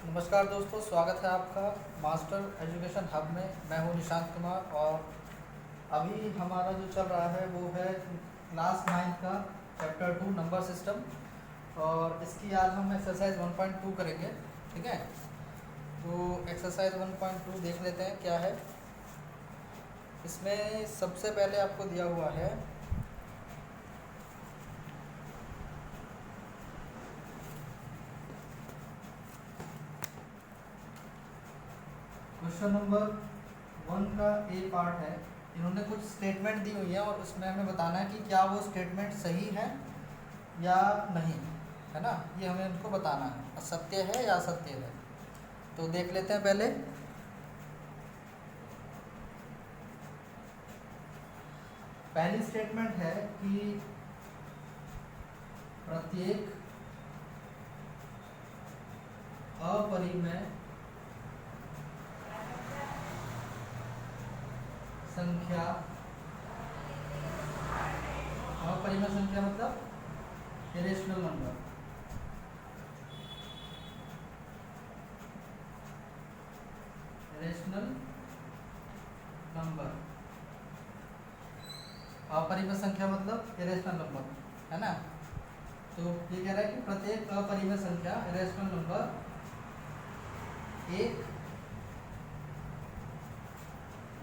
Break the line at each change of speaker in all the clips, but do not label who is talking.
नमस्कार दोस्तों, स्वागत है आपका मास्टर एजुकेशन हब में। मैं हूं निशांत कुमार और अभी हमारा जो चल रहा है वो है क्लास 9 का चैप्टर 2 नंबर सिस्टम। और इसकी आज हम एक्सरसाइज 1.2 करेंगे। ठीक है, तो एक्सरसाइज 1.2 देख लेते हैं क्या है। इसमें सबसे पहले आपको दिया हुआ है क्वेश्चन नंबर 1 का ए पार्ट है। इन्होंने कुछ स्टेटमेंट दी हुई है और उसमें हमें बताना है कि क्या वो स्टेटमेंट सही है या नहीं, है ना। ये हमें इनको बताना है, सत्य है या असत्य है। तो देख लेते हैं पहले। पहली स्टेटमेंट है कि प्रत्येक अपरिमेय संख्या, अपरिमेय संख्या मतलब इरेशनल नंबर, इरेशनल नंबर, अपरिमेय संख्या मतलब इरेशनल नंबर, है ना। तो ये कह रहा है कि प्रत्येक अपरिमेय संख्या इरेशनल नंबर एक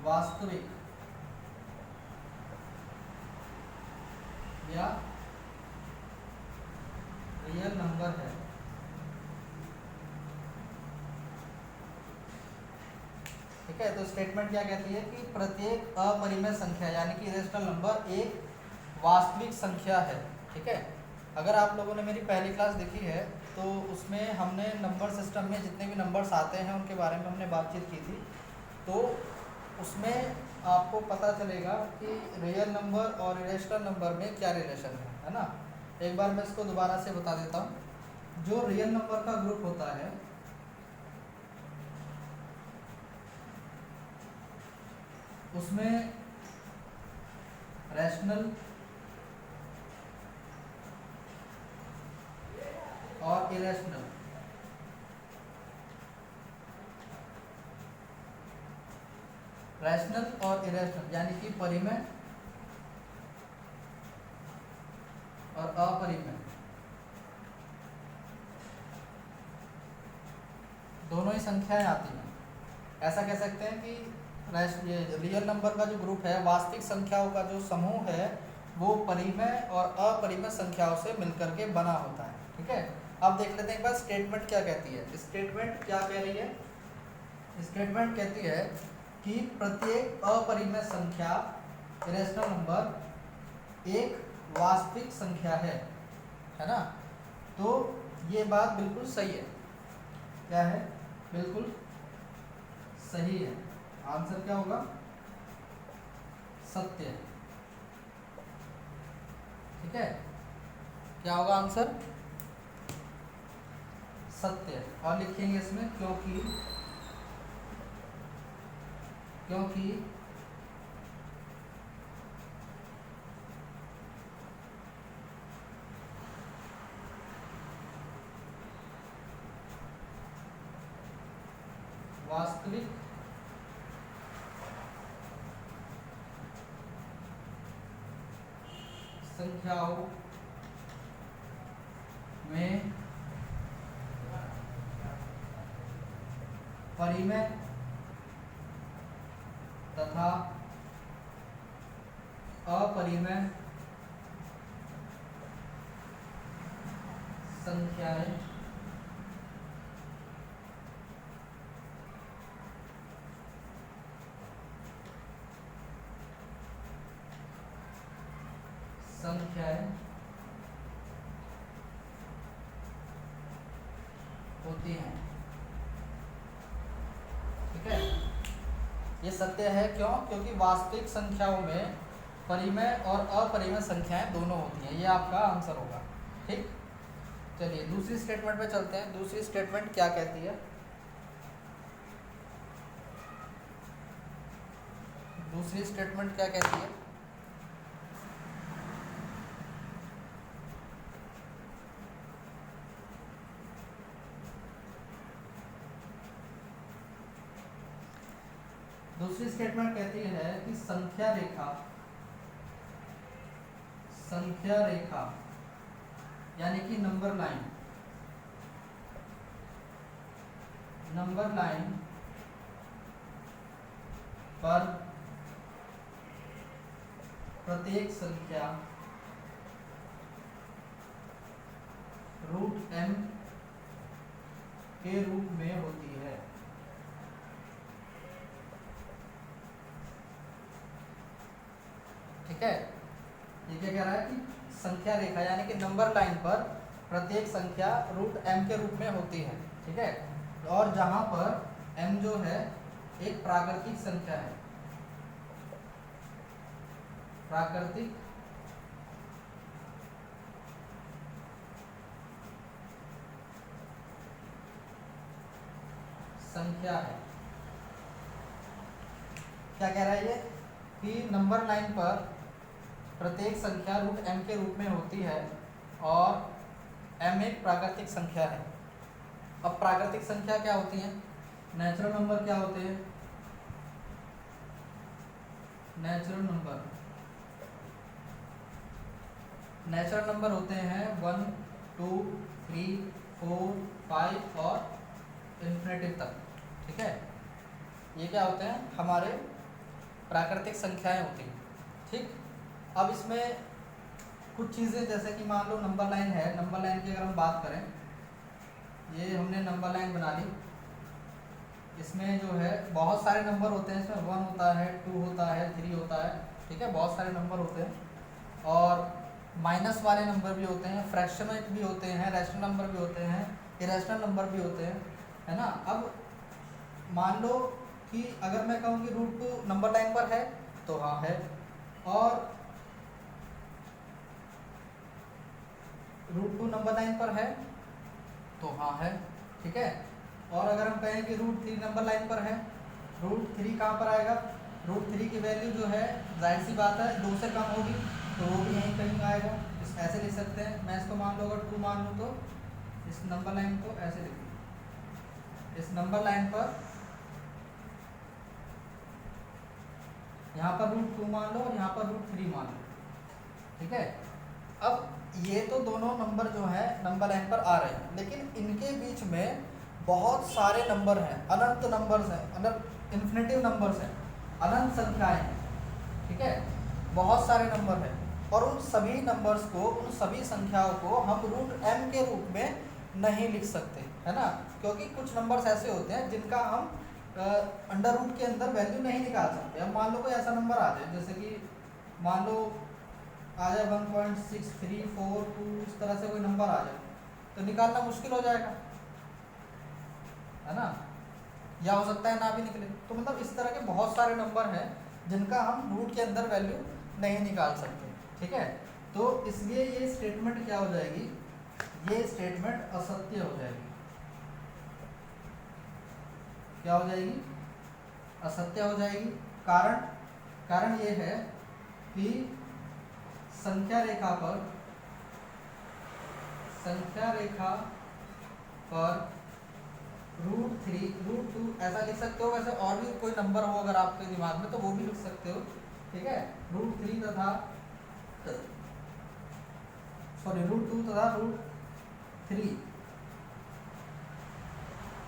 वास्तविक या रियल नंबर है। ठीक है, तो स्टेटमेंट क्या कहती है कि प्रत्येक अपरिमेय संख्या यानी कि इरेशनल नंबर एक वास्तविक संख्या है। ठीक है, अगर आप लोगों ने मेरी पहली क्लास देखी है तो उसमें हमने नंबर सिस्टम में जितने भी नंबर्स आते हैं उनके बारे में हमने बातचीत की थी। तो उसमें आपको पता चलेगा कि रियल नंबर और इरेशनल नंबर में क्या रिलेशन है ना। एक बार मैं इसको दोबारा से बता देता हूँ। जो रियल नंबर का ग्रुप होता है उसमें रैशनल और इरेशनल, रैशनल और इरेशनल यानी कि परिमेय और अपरिमेय दोनों ही संख्याएं आती हैं। ऐसा कह सकते हैं कि रियल नंबर का जो ग्रुप है, वास्तविक संख्याओं का जो समूह है, वो परिमेय और अपरिमेय संख्याओं से मिलकर के बना होता है। ठीक है, अब देख लेते हैं एक बार स्टेटमेंट क्या कहती है। स्टेटमेंट क्या कह रही है? स्टेटमेंट कहती है कि प्रत्येक अपरिमेय संख्या इरेशनल नंबर एक वास्तविक संख्या है ना। तो ये बात बिल्कुल सही है। क्या है? बिल्कुल सही है। आंसर क्या होगा? सत्य। ठीक है, क्या होगा आंसर? सत्य। और लिखेंगे इसमें क्योंकि वास्तविक संख्याओं में परिमेय तथा अपरिमेय संख्याएं होती हैं। ठीक है, ये सत्य है। क्यों? क्योंकि वास्तविक संख्याओं में परिमेय और अपरिमेय संख्याएं दोनों होती हैं। ये आपका आंसर होगा। ठीक, चलिए दूसरी स्टेटमेंट पे चलते हैं। दूसरी स्टेटमेंट क्या कहती है? दूसरी स्टेटमेंट क्या कहती है? दूसरी स्टेटमेंट कहती है कि संख्या रेखा यानी कि नंबर लाइन पर प्रत्येक संख्या रूट m के रूप में होती है। ठीक है, ये क्या कह रहा है कि संख्या रेखा यानी कि नंबर लाइन पर प्रत्येक संख्या रूट m के रूप में होती है। ठीक है, और जहां पर m जो है एक प्राकृतिक संख्या है, प्राकृतिक संख्या है। क्या कह रहा है ये कि नंबर लाइन पर प्रत्येक संख्या रूट m के रूप में होती है और m एक प्राकृतिक संख्या है। अब प्राकृतिक संख्या क्या होती है? नेचुरल नंबर क्या होते हैं? नेचुरल नंबर होते हैं 1 2 3 4 5 और इन्फिनिटी तक। ठीक है, ये क्या होते हैं? हमारे प्राकृतिक संख्याएं होती हैं। ठीक, अब इसमें कुछ चीज़ें जैसे कि मान लो नंबर लाइन है, नंबर लाइन की अगर हम बात करें, ये हमने नंबर लाइन बना ली, इसमें जो है बहुत सारे नंबर होते हैं, इसमें 1 होता है, 2 होता है, 3 होता है। ठीक है, बहुत सारे नंबर होते हैं और माइनस वाले नंबर भी होते हैं, फ्रैक्शनल भी होते हैं, रैशनल नंबर भी होते हैं, इरेशनल नंबर भी होते हैं, है ना। अब मान लो कि अगर मैं कहूँ कि रूट 2 नंबर लाइन पर है तो हाँ है, और रूट 2 नंबर लाइन पर है तो हाँ है। ठीक है, और अगर हम कहें कि रूट 3 नंबर लाइन पर है, रूट 3 कहाँ पर आएगा? रूट 3 की वैल्यू जो है जाहिर सी बात है 2 से कम होगी तो वो भी यहीं कहीं आएगा। इस ऐसे लिख सकते हैं, मैं इसको मान लो अगर 2 मान लूँ तो इस नंबर लाइन को ऐसे लिख लूँ, इस नंबर लाइन पर यहाँ पर रूट 2 मान लो और यहाँ पर रूट 3 मान लो। ठीक है, अब ये तो दोनों नंबर जो है नंबर लाइन पर आ रहे हैं, लेकिन इनके बीच में बहुत सारे नंबर हैं, अनंत नंबर्स हैं, अनंत इन्फिनिटिव नंबर्स हैं, अनंत संख्याएं हैं। ठीक है, बहुत सारे नंबर हैं और उन सभी नंबर्स को, उन सभी संख्याओं को हम रूट m के रूप में नहीं लिख सकते, है ना, क्योंकि कुछ नंबर्स ऐसे होते हैं जिनका हम अंडर रूट के अंदर वैल्यू नहीं निकाल सकते। अब मान लो कोई ऐसा नंबर आ जाए, जैसे कि मान लो आ जाए 1.6342, इस तरह से कोई नंबर आ जाए तो निकालना मुश्किल हो जाएगा, है ना, या हो सकता है ना भी निकले। तो मतलब इस तरह के बहुत सारे नंबर हैं जिनका हम रूट के अंदर वैल्यू नहीं निकाल सकते। ठीक है, तो इसलिए ये स्टेटमेंट क्या हो जाएगी? ये स्टेटमेंट असत्य हो जाएगी। क्या हो जाएगी? असत्य हो जाएगी। कारण ये है कि संख्या रेखा पर रूट 3 रूट 2 ऐसा लिख सकते हो। वैसे और भी कोई नंबर हो अगर आपके दिमाग में तो वो भी लिख सकते हो। ठीक है, रूट 3 तथा रूट 2 तथा रूट 3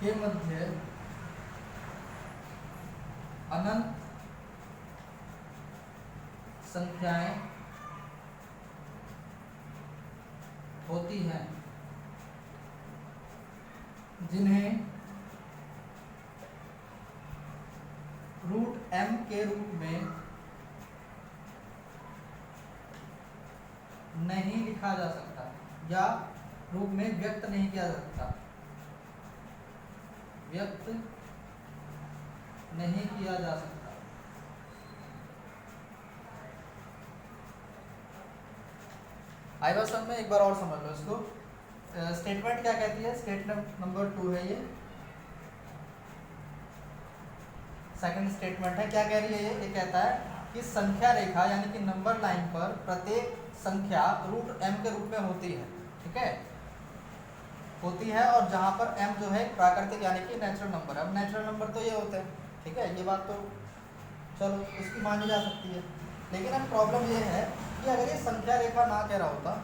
के मध्य अनंत संख्याएं होती हैं जिन्हें रूट m के रूप में नहीं लिखा जा सकता या रूप में व्यक्त नहीं किया जा सकता, व्यक्त नहीं किया जा सकता। आई बात समझ में? एक बार और समझ लो इसको। स्टेटमेंट क्या कहती है? स्टेटमेंट नंबर 2 है ये, सेकंड स्टेटमेंट है। क्या कह रही है ये कहता है कि संख्या रेखा यानी कि नंबर लाइन पर प्रत्येक संख्या रूट m के रूप में होती है। ठीक है, होती है, और जहाँ पर m जो है प्राकृतिक यानी कि नेचुरल नंबर है। अब नेचुरल नंबर तो ये होते हैं। ठीक है, ये बात तो चलो इसकी मानी जा सकती है। लेकिन अब प्रॉब्लम ये है कि अगर ये संख्या रेखा ना कह रहा होता,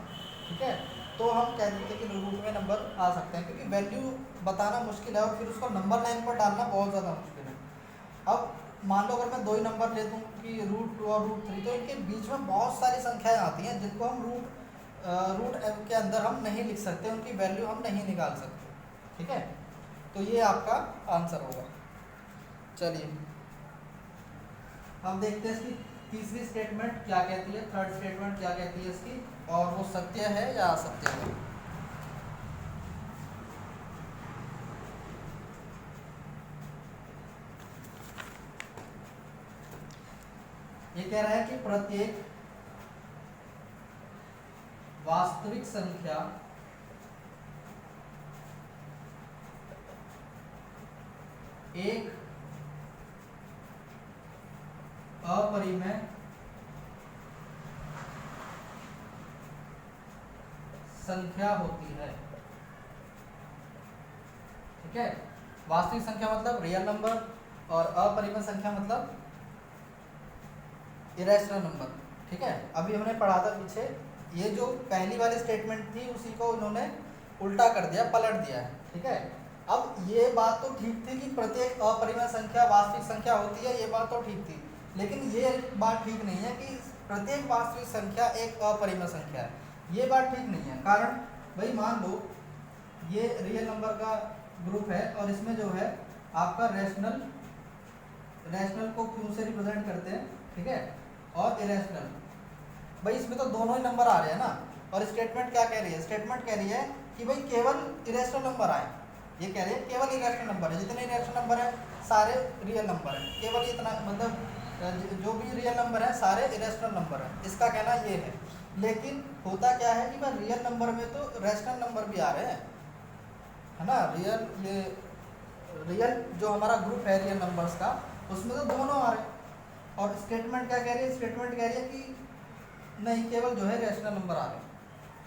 ठीक है, तो हम कह देते कि रूट में नंबर आ सकते हैं, क्योंकि वैल्यू बताना मुश्किल है और फिर उसको नंबर लाइन पर डालना बहुत ज़्यादा मुश्किल है। अब मान लो अगर मैं 2 ही नंबर ले दूँ कि रूट 2 और रूट 3, तो इनके बीच में बहुत सारी संख्याएं आती हैं जिनको हम रूट के अंदर हम नहीं लिख सकते, उनकी वैल्यू हम नहीं निकाल सकते, ठीक है। तो ये आपका आंसर होगा। चलिए हम देखते हैं इसकी तीसरी स्टेटमेंट क्या कहती है, थर्ड स्टेटमेंट क्या कहती है इसकी, और वो सत्य है या असत्य है। ये कह रहा है कि प्रत्येक वास्तविक संख्या एक अपरिमेय संख्या होती है, ठीक है। वास्तविक संख्या मतलब रियल नंबर और अपरिमेय संख्या मतलब इरेशनल नंबर, ठीक है। अभी हमने पढ़ा था पीछे, ये जो पहली वाली स्टेटमेंट थी उसी को इन्होंने उल्टा कर दिया, पलट दिया है, ठीक है। अब ये बात तो ठीक थी कि प्रत्येक अपरिमेय संख्या वास्तविक संख्या होती है, ये बात तो ठीक थी, लेकिन ये बात ठीक नहीं है कि प्रत्येक वास्तविक संख्या एक अपरिमेय संख्या है, ये बात ठीक नहीं है। कारण भाई मान लो ये रियल नंबर का ग्रुप है और इसमें जो है आपका रैशनल को क्यों से रिप्रेजेंट करते हैं, ठीक है, और इरेशनल, भाई इसमें तो दोनों ही नंबर आ रहे हैं ना। और स्टेटमेंट क्या कह रही है, स्टेटमेंट कह रही है कि भाई केवल इरेशनल नंबर आए, ये कह रही है केवल इरेशनल नंबर है, जितने इरेशनल नंबर है सारे रियल नंबर है, केवल इतना मतलब जो भी रियल नंबर है सारे इरेशनल नंबर है, इसका कहना ये है। लेकिन होता क्या है कि भाई रियल नंबर में तो रैशनल नंबर भी आ रहे हैं, है ना। रियल जो हमारा ग्रुप है रियल नंबर्स का, उसमें तो दोनों आ रहे हैं। और स्टेटमेंट क्या कह रही है, स्टेटमेंट कह रही है कि नहीं केवल जो है रैशनल नंबर आ रहे हैं,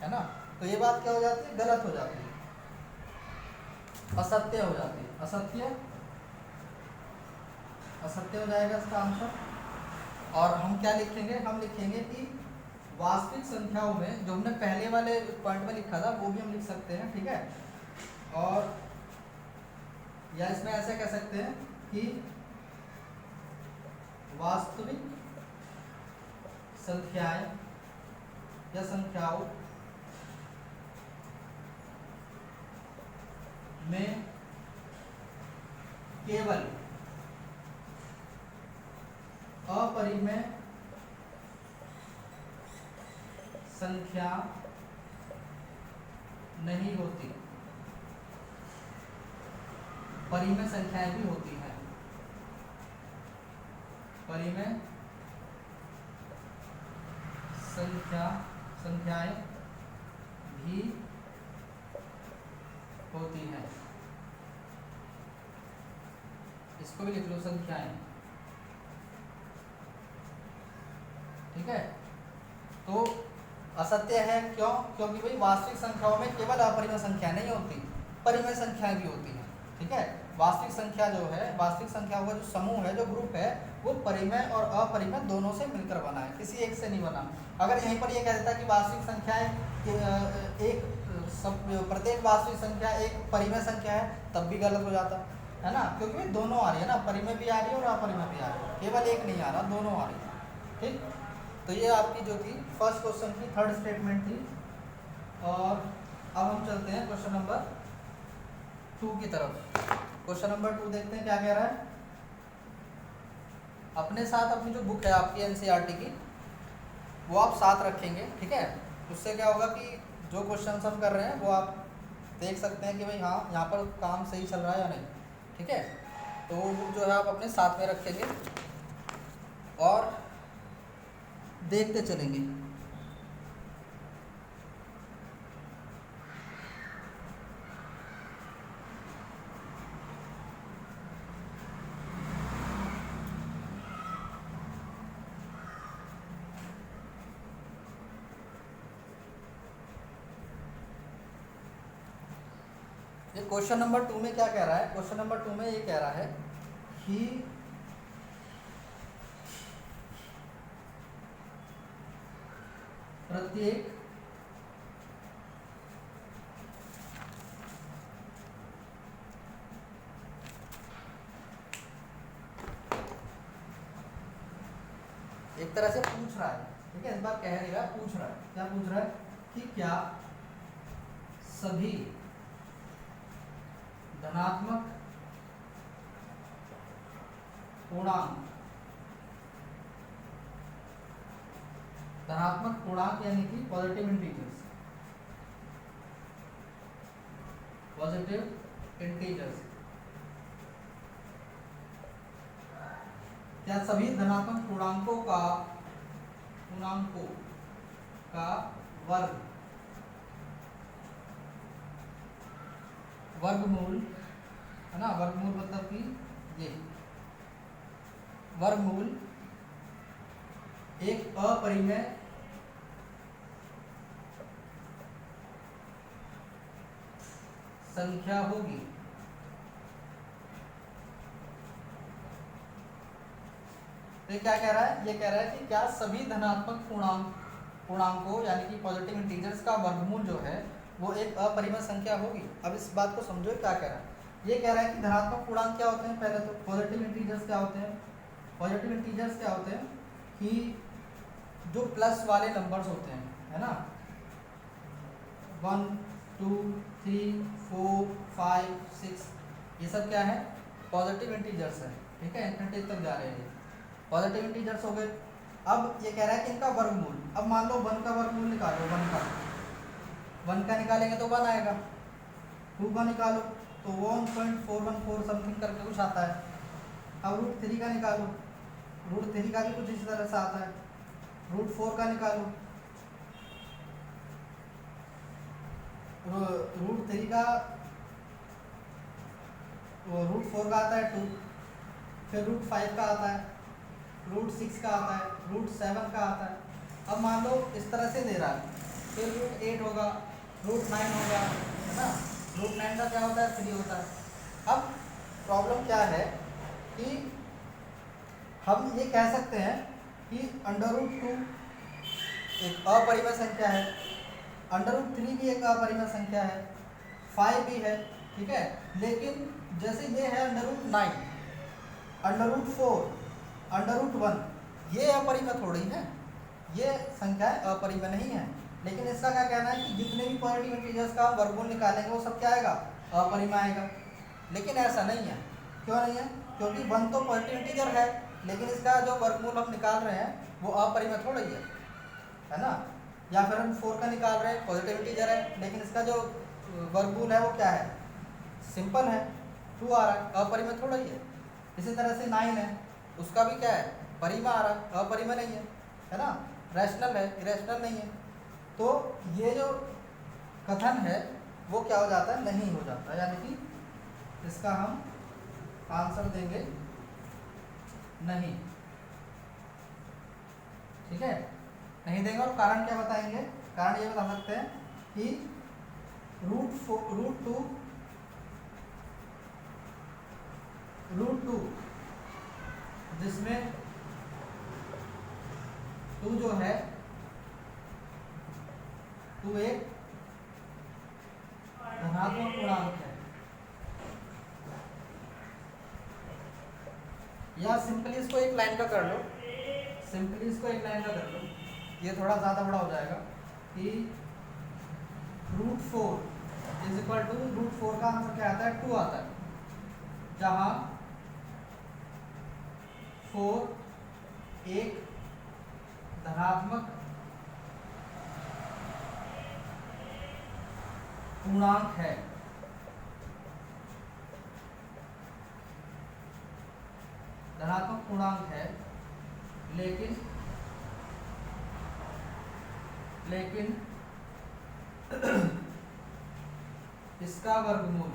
है ना। तो ये बात क्या हो जाती है, गलत हो जाती है, असत्य हो जाती है, असत्य हो जाएगा इसका आंसर। और हम क्या लिखेंगे, हम लिखेंगे कि वास्तविक संख्याओं में, जो हमने पहले वाले पॉइंट में लिखा था वो भी हम लिख सकते हैं, ठीक है। और या इसमें ऐसे कह सकते हैं कि वास्तविक संख्याएं या संख्याओं में केवल अपरिमेय संख्या नहीं होती, परिमेय संख्याएं भी होती हैं, परिमेय संख्याएं भी होती हैं, इसको भी लिख लो संख्याएं, ठीक है। तो असत्य है क्यों, क्योंकि भाई वास्तविक संख्याओं में केवल अपरिमेय संख्या नहीं होती, परिमेय संख्याएं भी होती हैं, ठीक है। वास्तविक संख्या जो है, वास्तविक संख्याओं का जो समूह है, जो ग्रुप है, वो परिमेय और अपरिमेय दोनों से मिलकर बना है, किसी एक से नहीं बना। अगर यहीं पर ये कह देता कि वास्तविक संख्याएं एक प्रत्येक वास्तविक संख्या एक परिमेय संख्या है, तब भी गलत हो जाता, है ना, क्योंकि दोनों आ रही है ना, परिमेय भी आ रही है और अपरिमेय भी आ रही है, केवल एक नहीं आ रहा, दोनों आ रही है, ठीक। तो ये आपकी जो थी फर्स्ट क्वेश्चन की थर्ड स्टेटमेंट थी। और अब हम चलते हैं क्वेश्चन नंबर 2 की तरफ। क्वेश्चन नंबर 2 देखते हैं क्या कह रहा है। अपने साथ अपनी जो बुक है आपकी एनसीईआरटी की, वो आप साथ रखेंगे, ठीक है। उससे क्या होगा कि जो क्वेश्चन हम कर रहे हैं वो आप देख सकते हैं कि भाई हाँ यहाँ पर काम सही चल रहा है या नहीं, ठीक है। तो वो बुक जो है आप अपने साथ में रखेंगे और देखते चलेंगे। ये क्वेश्चन नंबर 2 में क्या कह रहा है, क्वेश्चन नंबर 2 में ये कह रहा है कि प्रत्येक एक तरह से पूछ रहा है, ठीक है, इस बार कह नहीं रहा, पूछ रहा है। क्या पूछ रहा है कि क्या सभी धनात्मक पूर्णांक यानी कि पॉजिटिव इंटीजर्स, क्या सभी धनात्मक पूर्णांकों का वर्गमूल, है ना, वर्गमूल मतलब कि ये वर्गमूल एक अपरिमेय संख्या होगी। तो ये क्या कह रहा है, ये कह रहा है कि क्या सभी धनात्मक पूर्णांकों यानी कि पॉजिटिव इंटीजर्स का वर्गमूल जो है वो एक अपरिमेय संख्या होगी। अब इस बात को समझो क्या कह रहा है। ये कह रहा है कि धनात्मक पूर्णांक क्या होते हैं, पहले तो पॉजिटिव इंटीजर्स क्या होते हैं। पॉजिटिव इंटीजर्स क्या होते हैं कि जो प्लस वाले नंबर्स होते हैं, है ना, 1 2 3 4 5 6, ये सब क्या है, पॉजिटिव इंटीजर्स है, ठीक है, इन्फिनिटी तक जा रहे हैं, पॉजिटिव इंटीजर्स हो गए। अब ये कह रहा है कि इनका वर्गमूल, अब मान लो 1 का वर्गमूल निकालो, 1 का निकालेंगे तो 1 आएगा, 2 का निकालो तो 1.414 समथिंग करके कुछ आता है। अब √3 का निकालो, √3 का भी कुछ इस तरह से आता है। √4 का निकालो, √3 का, √4 का आता है 2, फिर √5 का आता है, √6 का आता है, √7 का आता है। अब मान लो इस तरह से दे रहा है, फिर √8 होगा, √9 होगा, है ना, √9 का क्या होता है, 3 होता है। अब प्रॉब्लम क्या है कि हम ये कह सकते हैं कि √2 एक अपरिमेय संख्या है, √3 भी एक अपरिमेय संख्या है, 5 भी है, ठीक है। लेकिन जैसे ये है √9, √4, √1, ये अपरिमेय थोड़ी है, ये संख्याएं अपरिमेय नहीं है। लेकिन इसका क्या कहना है कि जितने भी पॉजिटिव इंटीजर्स का वर्गमूल निकालेंगे वो सब क्या आएगा, अपरिमेय आएगा। लेकिन ऐसा नहीं है, क्यों नहीं है, क्योंकि 1 तो पॉजिटिव इंटीजर है, लेकिन इसका जो वर्गमूल हम निकाल रहे हैं वो अपरिमेय थोड़ा ही है ना। या फिर हम 4 का निकाल रहे हैं, पॉजिटिव इंटीजर है, लेकिन इसका जो वर्गमूल है वो क्या है, सिंपल है, 2 आ रहा है, अपरिमेय थोड़ा ही है। इसी तरह से 9 है, उसका भी क्या है, परिमेय आ रहा है, अपरिमेय नहीं है ना, रैशनल है, इरेशनल नहीं है। तो ये जो कथन है वो क्या हो जाता है, नहीं हो जाता, यानी कि इसका हम आंसर देंगे नहीं, ठीक है, नहीं देंगे। और कारण क्या बताएंगे, कारण ये बता सकते हैं कि √2 जिसमें 2 जो है, 2 एक धनात्मक पूर्णांक है, या सिंपली इसको एक लाइन का कर लो, सिंपली इसको एक लाइन का कर लो, ये थोड़ा ज़्यादा बड़ा हो जाएगा कि √4 इज इक्वल टू, √4 का आंसर क्या आता है, 2 आता है, जहाँ 4 एक धनात्मक पूर्णांक है, धनात्मक पूर्णांक है, लेकिन इसका वर्गमूल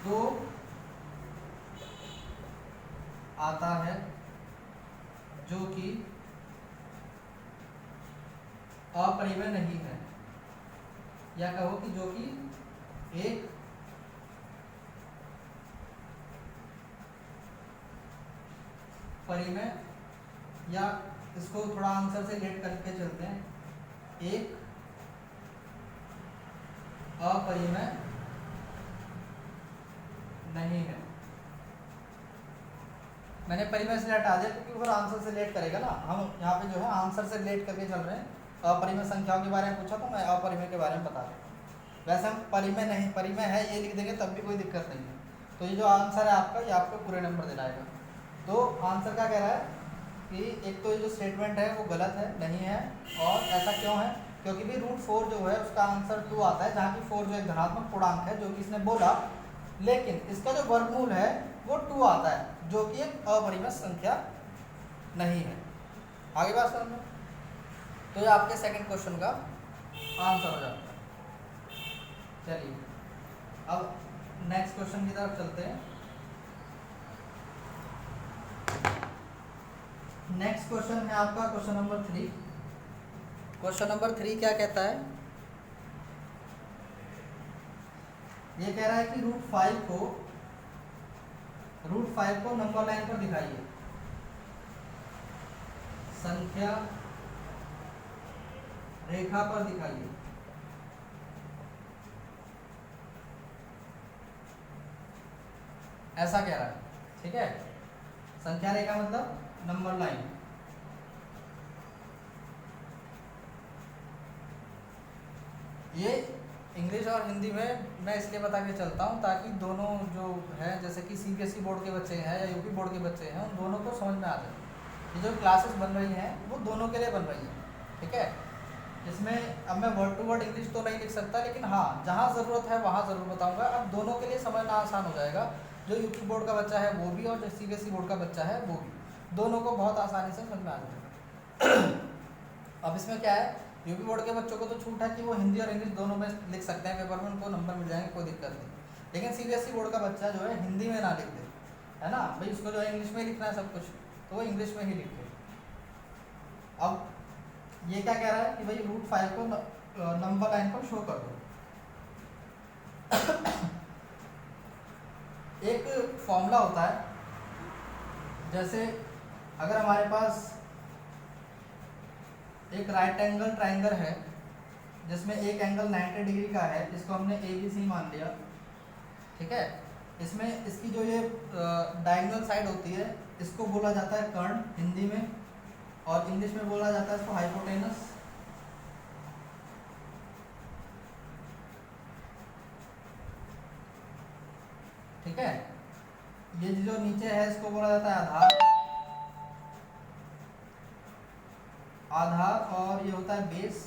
तो आता है, जो कि अपरिमेय नहीं है, या कहो कि जो कि एक परिमेय, या इसको थोड़ा आंसर से रिलेट करके चलते हैं, एक अपरिमेय नहीं है। मैंने परिमेय से हटा दिया क्योंकि वो आंसर से रिलेट करेगा ना, हम यहाँ पे जो है आंसर से रिलेट करके चल रहे हैं। अपरिमेय संख्याओं के बारे में पूछा तो मैं अपरिमेय के बारे में बता रहा हूँ। वैसे हम परिमेय नहीं, परिमेय है ये लिख देंगे तब भी कोई दिक्कत नहीं है। तो ये जो आंसर है आपका, ये आपको पूरे नंबर दिलाएगा। तो आंसर क्या कह रहा है कि एक तो ये जो स्टेटमेंट है वो गलत है, नहीं है। और ऐसा क्यों है? क्योंकि भी √4 जो है उसका आंसर 2 आता है, जहाँ की 4 जो एक धनात्मक पूर्णांक है जो कि इसने बोला, लेकिन इसका जो वर्गमूल है वो 2 आता है जो कि एक अपरिमेय संख्या नहीं है। आगे बात समझ में? तो ये आपके सेकंड क्वेश्चन का आंसर हो जाता है। चलिए अब नेक्स्ट क्वेश्चन की तरफ चलते हैं। नेक्स्ट क्वेश्चन है आपका क्वेश्चन नंबर 3। क्वेश्चन नंबर 3 क्या कहता है? ये कह रहा है कि √5 को नंबर लाइन पर दिखाइए। संख्या रेखा पर दिखाइए। ऐसा कह रहा है, ठीक है। संख्या रेखा मतलब नंबर लाइन। ये इंग्लिश और हिंदी में मैं इसलिए बता के चलता हूँ ताकि दोनों जो है, जैसे कि CBSE बोर्ड के बच्चे हैं या यूपी बोर्ड के बच्चे हैं, उन दोनों को समझ में आ जाए। ये जो क्लासेस बन रही हैं वो दोनों के लिए बन रही हैं, ठीक है। इसमें अब मैं वर्ड टू वर्ड इंग्लिश तो नहीं लिख सकता, लेकिन हाँ जहाँ ज़रूरत है वहाँ ज़रूर बताऊँगा। अब दोनों के लिए समझना आसान हो जाएगा, जो यूपी बोर्ड का बच्चा है वो भी और जो CBSE बोर्ड का बच्चा है वो भी, दोनों को बहुत आसानी से समझ में आ जाएगा। अब इसमें क्या है, यूपी बोर्ड के बच्चों को तो छूट है कि वो हिंदी और इंग्लिश दोनों में लिख सकते हैं पेपर में, उनको नंबर मिल जाएंगे, कोई दिक्कत नहीं। लेकिन CBSE बोर्ड का बच्चा जो है हिंदी में ना लिख दे, है ना भाई, उसको जो है इंग्लिश में लिखना है सब कुछ, तो वो इंग्लिश में ही लिखे। अब ये क्या कह रहा है कि भाई √5 को नंबर लाइन पर शो कर दो। एक फॉर्मूला होता है, जैसे अगर हमारे पास एक राइट एंगल ट्राइंगल है जिसमें एक एंगल 90 डिग्री का है, इसको हमने ABC मान लिया, ठीक है। इसमें इसकी जो ये डायगोनल साइड होती है इसको बोला जाता है कर्ण हिंदी में, और इंग्लिश में बोला जाता है इसको हाइपोटेनस। ठीक है। ये जो नीचे है इसको बोला जाता है आधार, और ये होता है बेस,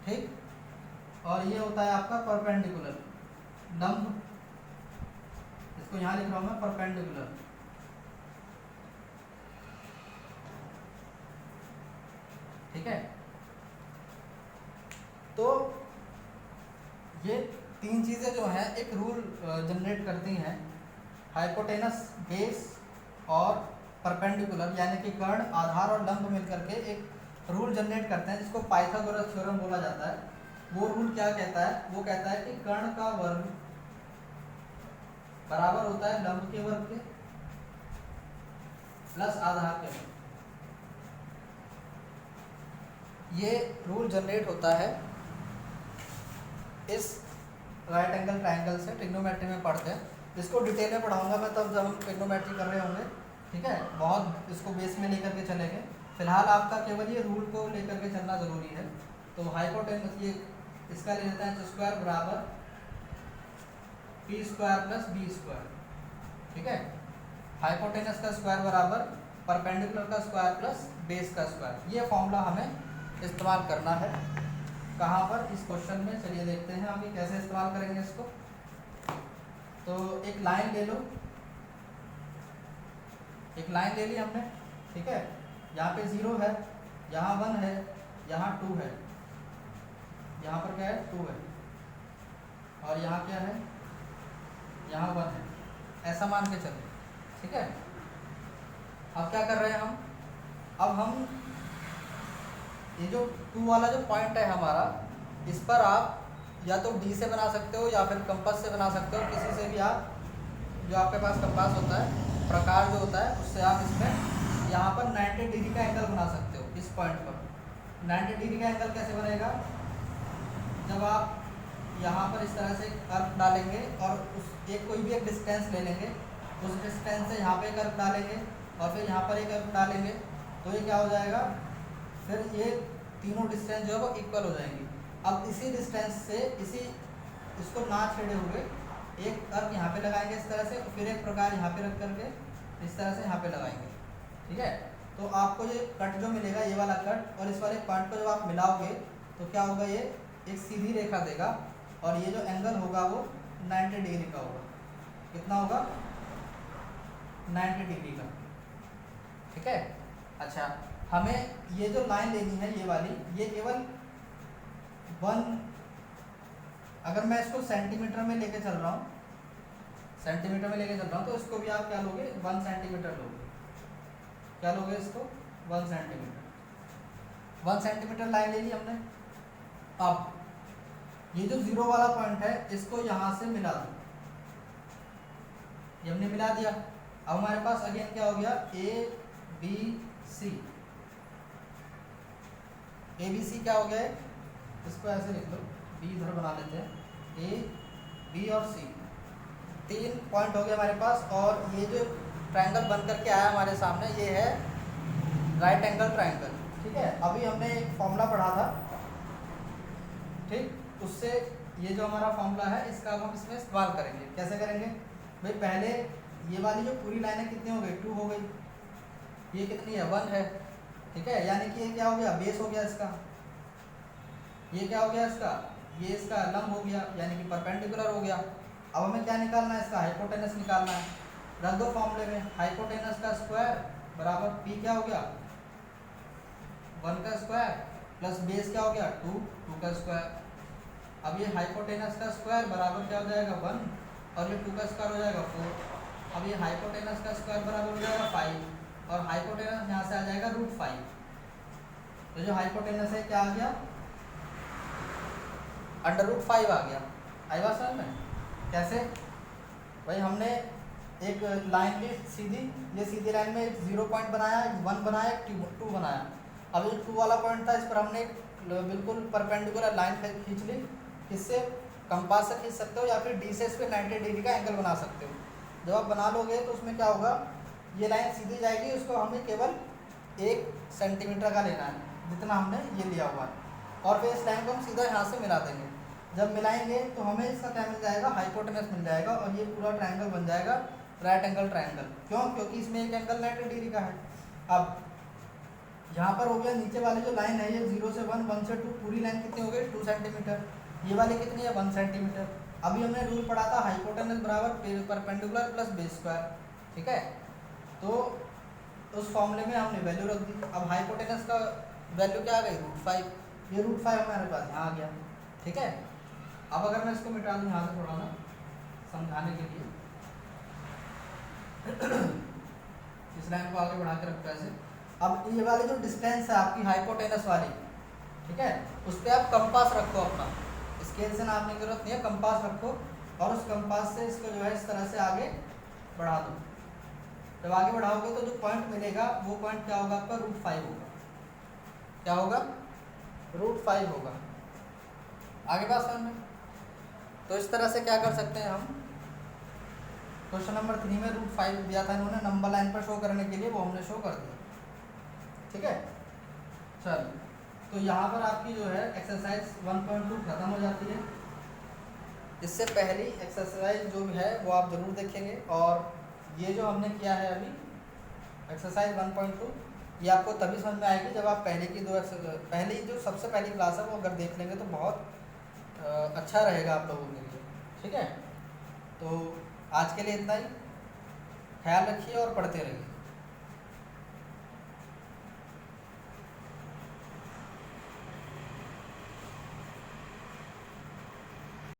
ठीक। और ये होता है आपका परपेंडिकुलर, लंब, इसको यहाँ लिख रहा हूँ मैं परपेंडिकुलर, ठीक है। तो ये तीन चीज़ें जो हैं एक रूल जनरेट करती हैं, हाइपोटेनस, बेस और परपेंडिकुलर, यानी कि कर्ण, आधार और लंब मिलकर के एक रूल जनरेट करते हैं जिसको पाइथागोरस थ्योरम बोला जाता है। वो रूल क्या कहता है? वो कहता है कि कर्ण का वर्ग बराबर होता है लंब के वर्ग के प्लस आधार के वर्ग। ये रूल जनरेट होता है इस राइट एंगल ट्रायंगल से, ट्रिग्नोमेट्री में पढ़ते हैं। इसको डिटेल में पढ़ाऊंगा मैं तब जब हम ट्रिग्नोमेट्री कर रहे होंगे, ठीक है। बहुत इसको बेस में लेकर के चलेंगे, फिलहाल आपका केवल ये रूल को लेकर के चलना ज़रूरी है। तो हाइपोटेनस, ये इसका ले लेते हैं स्क्वायर बराबर p² प्लस b², ठीक है। हाइपोटेनस का स्क्वायर बराबर परपेंडिकुलर का स्क्वायर प्लस बेस का स्क्वायर। ये फॉर्मूला हमें इस्तेमाल करना है। कहाँ पर? इस क्वेश्चन में। चलिए देखते हैं आगे कैसे इस्तेमाल करेंगे इसको। तो एक लाइन ले लो, एक लाइन ले ली हमने, ठीक है। यहाँ पे 0 है, यहाँ 1 है, यहाँ 2 है, यहाँ पर क्या है 2 है, और यहाँ क्या है, यहाँ 1 है, ऐसा मान के चलो, ठीक है। अब क्या कर रहे हैं हम? अब हम ये जो 2 वाला जो पॉइंट है हमारा, इस पर आप या तो D से बना सकते हो या फिर कंपास से बना सकते हो, किसी से भी आप, जो आपके पास कंपास होता है प्रकार जो होता है उससे आप इसमें यहाँ पर 90 डिग्री का एंगल बना सकते हो। इस पॉइंट पर 90 डिग्री का एंगल कैसे बनेगा, जब आप यहाँ पर इस तरह से कर्व डालेंगे और उस एक कोई भी एक डिस्टेंस ले लेंगे, उस डिस्टेंस से यहाँ पे कर्व डालेंगे और फिर यहाँ पर एक कर्व डालेंगे, तो ये क्या हो जाएगा, फिर ये तीनों डिस्टेंस जो है वो इक्वल हो जाएंगी। अब इसी डिस्टेंस से इसको ना छेड़े हुए एक कर्व यहाँ पे लगाएंगे इस तरह से, फिर एक प्रकार यहाँ पे रख करके इस तरह से यहाँ पे लगाएंगे। ठीक है, तो आपको ये कट जो मिलेगा, ये वाला कट और इस वाले पॉइंट को जब आप मिलाओगे तो क्या होगा, ये एक सीधी रेखा देगा और ये जो एंगल होगा वो 90 डिग्री का होगा। कितना होगा, 90 डिग्री का। ठीक है, अच्छा हमें ये जो लाइन लेनी है ये वाली, ये केवल अगर मैं इसको सेंटीमीटर में लेके चल रहा हूँ, सेंटीमीटर में लेके चल रहा हूँ, तो इसको भी आप क्या लोगे, 1 सेंटीमीटर लोगे। क्या लोगे इसको, 1 सेंटीमीटर। 1 सेंटीमीटर लाइन ले ली हमने। अब ये जो 0 वाला पॉइंट है इसको यहाँ से मिला दो, ये हमने मिला दिया। अब हमारे पास अगेन क्या हो गया, ABC। ABC क्या हो गया, इसको ऐसे लिख लो, B इधर बना लेते हैं, A, B और C, 3 पॉइंट हो गए हमारे पास। और ये जो ट्रायंगल बन करके आया हमारे सामने, ये है राइट एंगल ट्रायंगल। ठीक है, अभी हमने एक फॉर्मूला पढ़ा था, ठीक, उससे ये जो हमारा फॉर्मूला है इसका हम इसमें इस्तेमाल करेंगे। कैसे करेंगे भाई, पहले ये वाली जो पूरी लाइन है कितनी हो गई, 2 हो गई, ये कितनी है, 1 है। ठीक है, यानी कि ये क्या हो गया, बेस हो गया इसका। ये क्या हो गया इसका, ये इसका लंब हो गया, यानी कि परपेंडिकुलर हो गया। अब हमें क्या निकालना है, इसका हाइपोटेनस निकालना है। रख दो फॉर्मूले में, हाइपोटेनस का स्क्वायर बराबर P क्या हो गया, 1 का स्क्वायर प्लस बेस क्या हो गया, 2 का स्क्वायर। अब ये हाइपोटेनस का स्क्वायर बराबर क्या हो जाएगा, 1 और ये 2 का स्क्वायर हो जाएगा 4। अब ये हाइपोटेनस का स्क्वायर बराबर हो जाएगा 5 और हाइपोटेनस यहाँ से आ जाएगा √5। तो जो हाइपोटेनस है क्या आ गया, √5 आ गया। आई बात समझ में। कैसे भाई, हमने एक लाइन ली सीधी, ये सीधी लाइन में 0 पॉइंट बनाया, 1 बनाया, 2 बनाया। अब ये 2 वाला पॉइंट था, इस पर हमने बिल्कुल परपेंडिकुलर लाइन खींच ली। इससे कंपास से खींच सकते हो या फिर डी से इस पर 90 डिग्री का एंगल बना सकते हो। जब आप बना लोगे तो उसमें क्या होगा, ये लाइन सीधी जाएगी, उसको हमें केवल 1 सेंटीमीटर का लेना है, जितना हमने ये लिया हुआ है, और फिर इस लाइन को हम सीधा यहाँ से मिला देंगे। जब मिलाएंगे तो हमें इसका क्या मिल जाएगा, हाइपोटेनस मिल जाएगा और ये पूरा ट्रायंगल बन जाएगा राइट एंगल ट्रायंगल। क्यों, क्योंकि इसमें एक एंगल 90 डिग्री का है। अब यहाँ पर हो गया, नीचे वाली जो लाइन है ये 0 से 1, 1 से 2, पूरी लाइन कितनी हो गई, 2 सेंटीमीटर। ये वाली कितनी है, 1 सेंटीमीटर। अभी हमने रूल पढ़ा था हाइपोटेनस बराबर परपेंडिकुलर प्लस बेस स्क्वायर। ठीक है, तो उस फॉर्मूले में हमने वैल्यू रख दी। अब हाइपोटेनस का वैल्यू क्या आ गई, √5। ये √5 हमारे पास यहाँ आ गया। ठीक है, अब अगर मैं इसको मिटा दूँ यहाँ से थोड़ा सा समझाने के लिए, इस लाइन को आगे बढ़ा के रखो ऐसे। अब ये वाली जो डिस्टेंस है आपकी हाइपोटेनस वाली, ठीक है, उस पर आप कंपास रखो अपना, स्केल से नापने की जरूरत नहीं है, कंपास रखो और उस कंपास से इसको जो है इस तरह से आगे बढ़ा दो। जब आगे बढ़ाओगे तो जो पॉइंट मिलेगा वो पॉइंट क्या होगा आपका, √5 होगा। क्या होगा, √5 होगा। आगे बात समझ में। तो इस तरह से क्या कर सकते हैं हम, क्वेश्चन नंबर 3 में √5 दिया था इन्होंने नंबर लाइन पर शो करने के लिए, वो हमने शो कर दिया। ठीक है, चल तो यहाँ पर आपकी जो है एक्सरसाइज 1.2 खत्म हो जाती है। इससे पहली एक्सरसाइज जो है वो आप ज़रूर देखेंगे, और ये जो हमने किया है अभी एक्सरसाइज 1.2, ये आपको तभी समझ में आएगी जब आप पहली जो सबसे पहली क्लास है वो अगर देख लेंगे तो बहुत अच्छा रहेगा आप लोगों के लिए। ठीक है, तो आज के लिए इतना ही, ख्याल रखिए और पढ़ते रहिए।